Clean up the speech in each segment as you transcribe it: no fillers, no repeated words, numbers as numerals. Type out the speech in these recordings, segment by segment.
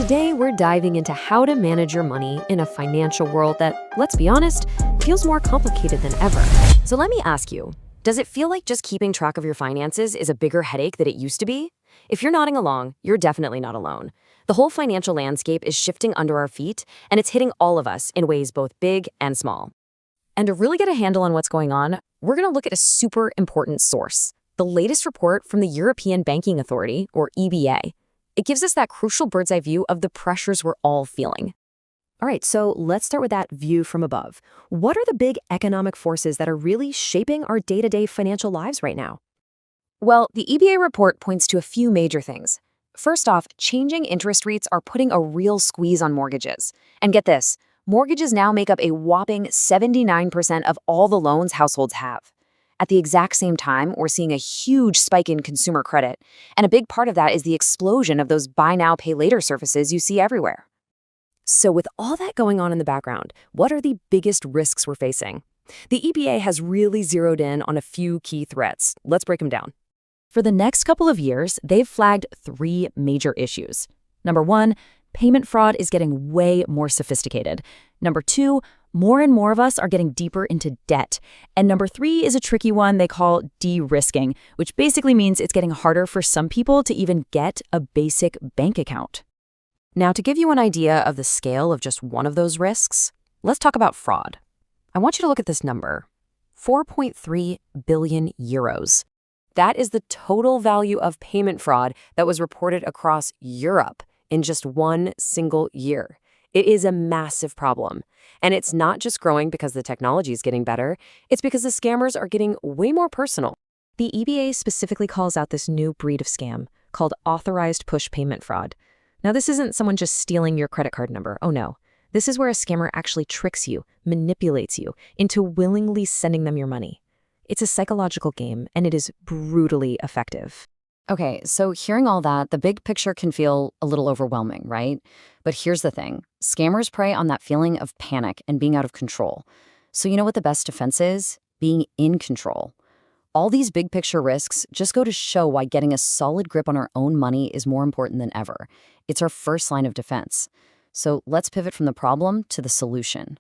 Today, we're diving into how to manage your money in a financial world that, let's be honest, feels more complicated than ever. So let me ask you, does it feel like just keeping track of your finances is a bigger headache than it used to be? If you're nodding along, you're definitely not alone. The whole financial landscape is shifting under our feet, and it's hitting all of us in ways both big and small. And to really get a handle on what's going on, we're going to look at a super important source, the latest report from the European Banking Authority, or EBA. It gives us that crucial bird's-eye view of the pressures we're all feeling. All right, so let's start with that view from above. What are the big economic forces that are really shaping our day-to-day financial lives right now? Well, the EBA report points to a few major things. First off, changing interest rates are putting a real squeeze on mortgages. And get this, mortgages now make up a whopping 79% of all the loans households have. At the exact same time, we're seeing a huge spike in consumer credit, and a big part of that is the explosion of those buy now, pay later services you see everywhere. So with all that going on in the background, what are the biggest risks we're facing? The EBA has really zeroed in on a few key threats. Let's break them down. For the next couple of years, they've flagged 3 major issues. Number 1, payment fraud is getting way more sophisticated. Number 2, more and more of us are getting deeper into debt. And number 3 is a tricky one they call de-risking, which basically means it's getting harder for some people to even get a basic bank account. Now, to give you an idea of the scale of just one of those risks, let's talk about fraud. I want you to look at this number, 4.3 billion euros. That is the total value of payment fraud that was reported across Europe in just one single year. It is a massive problem. And it's not just growing because the technology is getting better, it's because the scammers are getting way more personal. The EBA specifically calls out this new breed of scam called authorized push payment fraud. Now, this isn't someone just stealing your credit card number. Oh no. This is where a scammer actually tricks you, manipulates you into willingly sending them your money. It's a psychological game, and it is brutally effective. Okay, so hearing all that, the big picture can feel a little overwhelming, right? But here's the thing. Scammers prey on that feeling of panic and being out of control. So you know what the best defense is? Being in control. All these big picture risks just go to show why getting a solid grip on our own money is more important than ever. It's our first line of defense. So let's pivot from the problem to the solution.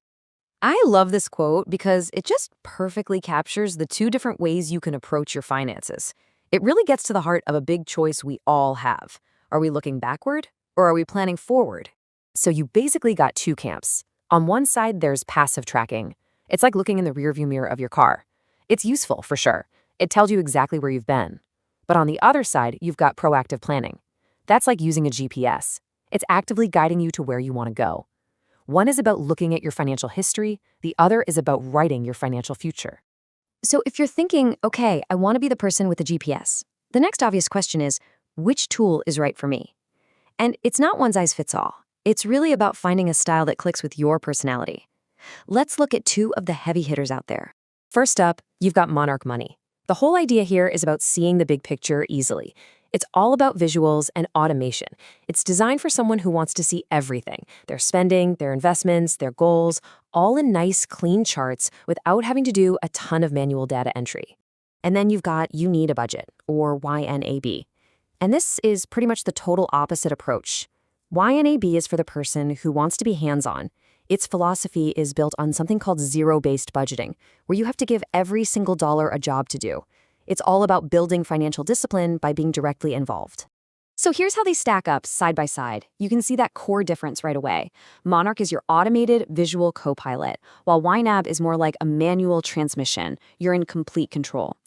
I love this quote because it just perfectly captures the 2 different ways you can approach your finances. It really gets to the heart of a big choice we all have. Are we looking backward or are we planning forward? So you basically got 2 camps. On one side, there's passive tracking. It's like looking in the rearview mirror of your car. It's useful for sure. It tells you exactly where you've been. But on the other side, you've got proactive planning. That's like using a GPS. It's actively guiding you to where you want to go. One is about looking at your financial history. The other is about writing your financial future. So if you're thinking, okay, I want to be the person with the GPS, the next obvious question is, which tool is right for me? And it's not one size fits all. It's really about finding a style that clicks with your personality. Let's look at 2 of the heavy hitters out there. First up, you've got Monarch Money. The whole idea here is about seeing the big picture easily. It's all about visuals and automation. It's designed for someone who wants to see everything, their spending, their investments, their goals, all in nice, clean charts without having to do a ton of manual data entry. And then you've got You Need a Budget, or YNAB. And this is pretty much the total opposite approach. YNAB is for the person who wants to be hands-on. Its philosophy is built on something called zero-based budgeting, where you have to give every single dollar a job to do. It's all about building financial discipline by being directly involved. So here's how they stack up side by side. You can see that core difference right away. Monarch is your automated visual co-pilot, while YNAB is more like a manual transmission. You're in complete control.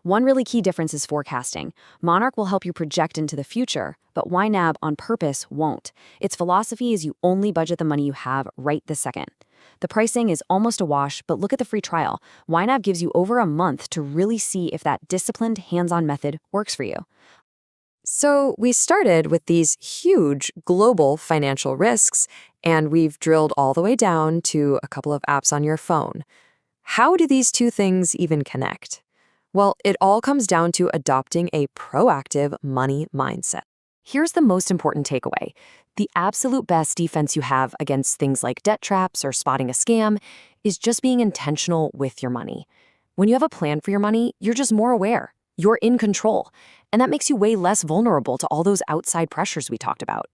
One really key difference is forecasting. Monarch will help you project into the future, but YNAB on purpose won't. Its philosophy is you only budget the money you have right this second. The pricing is almost a wash, but look at the free trial. YNAB gives you over a month to really see if that disciplined, hands-on method works for you. So we started with these huge global financial risks, and we've drilled all the way down to a couple of apps on your phone. How do these 2 things even connect? Well, it all comes down to adopting a proactive money mindset. Here's the most important takeaway. The absolute best defense you have against things like debt traps or spotting a scam is just being intentional with your money. When you have a plan for your money, you're just more aware. You're in control. And that makes you way less vulnerable to all those outside pressures we talked about.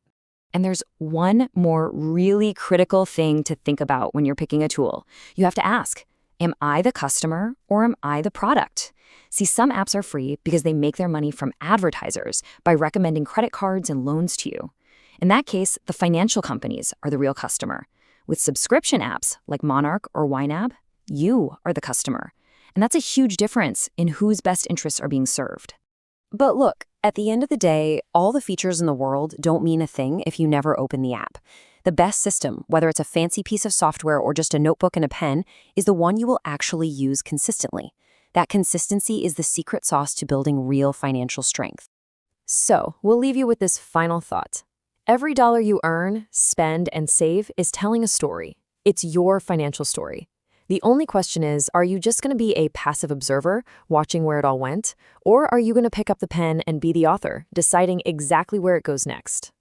And there's one more really critical thing to think about when you're picking a tool. You have to ask, am I the customer or am I the product? See, some apps are free because they make their money from advertisers by recommending credit cards and loans to you. In that case, the financial companies are the real customer. With subscription apps like Monarch or YNAB, you are the customer. And that's a huge difference in whose best interests are being served. But look, at the end of the day, all the features in the world don't mean a thing if you never open the app. The best system, whether it's a fancy piece of software or just a notebook and a pen, is the one you will actually use consistently. That consistency is the secret sauce to building real financial strength. So, we'll leave you with this final thought. Every dollar you earn, spend, and save is telling a story. It's your financial story. The only question is, are you just going to be a passive observer, watching where it all went? Or are you going to pick up the pen and be the author, deciding exactly where it goes next?